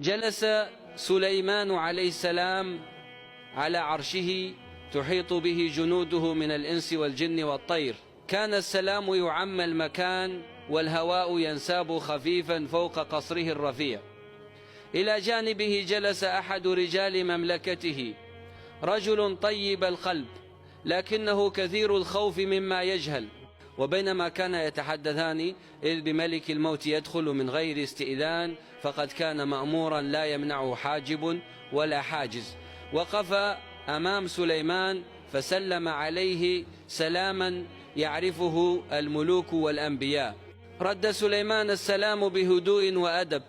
جلس سليمان عليه السلام على عرشه تحيط به جنوده من الإنس والجن والطير. كان السلام يعم المكان والهواء ينساب خفيفا فوق قصره الرفيع. إلى جانبه جلس أحد رجال مملكته، رجل طيب القلب لكنه كثير الخوف مما يجهل. وبينما كان يتحدثان إذ بملك الموت يدخل من غير استئذان، فقد كان مأمورا لا يمنعه حاجب ولا حاجز. وقف أمام سليمان فسلم عليه سلاما يعرفه الملوك والأنبياء. رد سليمان السلام بهدوء وأدب،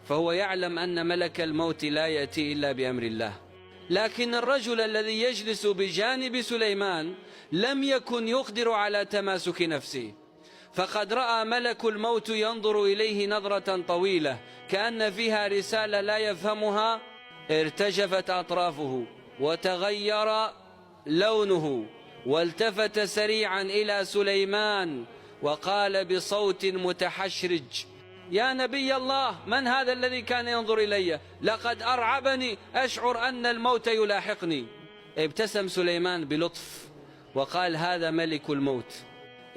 فهو يعلم أن ملك الموت لا يأتي إلا بأمر الله. لكن الرجل الذي يجلس بجانب سليمان لم يكن يقدر على تماسك نفسه، فقد رأى ملك الموت ينظر إليه نظرة طويلة كأن فيها رسالة لا يفهمها. ارتجفت أطرافه وتغير لونه، والتفت سريعا إلى سليمان وقال بصوت متحشرج: يا نبي الله، من هذا الذي كان ينظر إلي؟ لقد أرعبني، أشعر أن الموت يلاحقني. ابتسم سليمان بلطف وقال: هذا ملك الموت.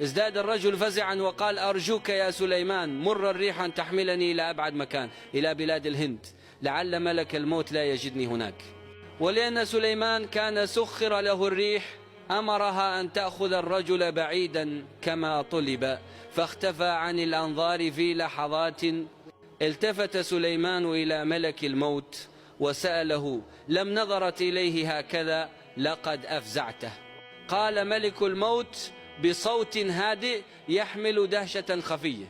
ازداد الرجل فزعا وقال: أرجوك يا سليمان، مر الريح تحملني إلى أبعد مكان، إلى بلاد الهند، لعل ملك الموت لا يجدني هناك. ولأن سليمان كان سخر له الريح أمرها أن تأخذ الرجل بعيدا كما طلب، فاختفى عن الأنظار في لحظات. التفت سليمان إلى ملك الموت وسأله: لم نظرت إليه هكذا؟ لقد أفزعته. قال ملك الموت بصوت هادئ يحمل دهشة خفية: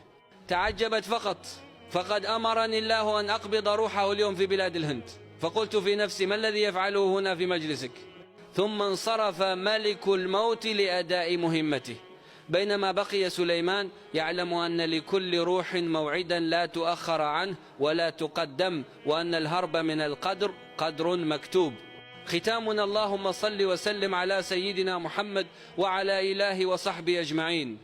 تعجبت فقط، فقد أمرني الله أن أقبض روحه اليوم في بلاد الهند. فقلت في نفسي: ما الذي يفعله هنا في مجلسك؟ ثم انصرف ملك الموت لأداء مهمته. بينما بقي سليمان يعلم أن لكل روح موعدا لا تؤخر عنه ولا تقدم، وأن الهرب من القدر قدر مكتوب. ختامنا: اللهم صل وسلم على سيدنا محمد وعلى آله وصحبه أجمعين.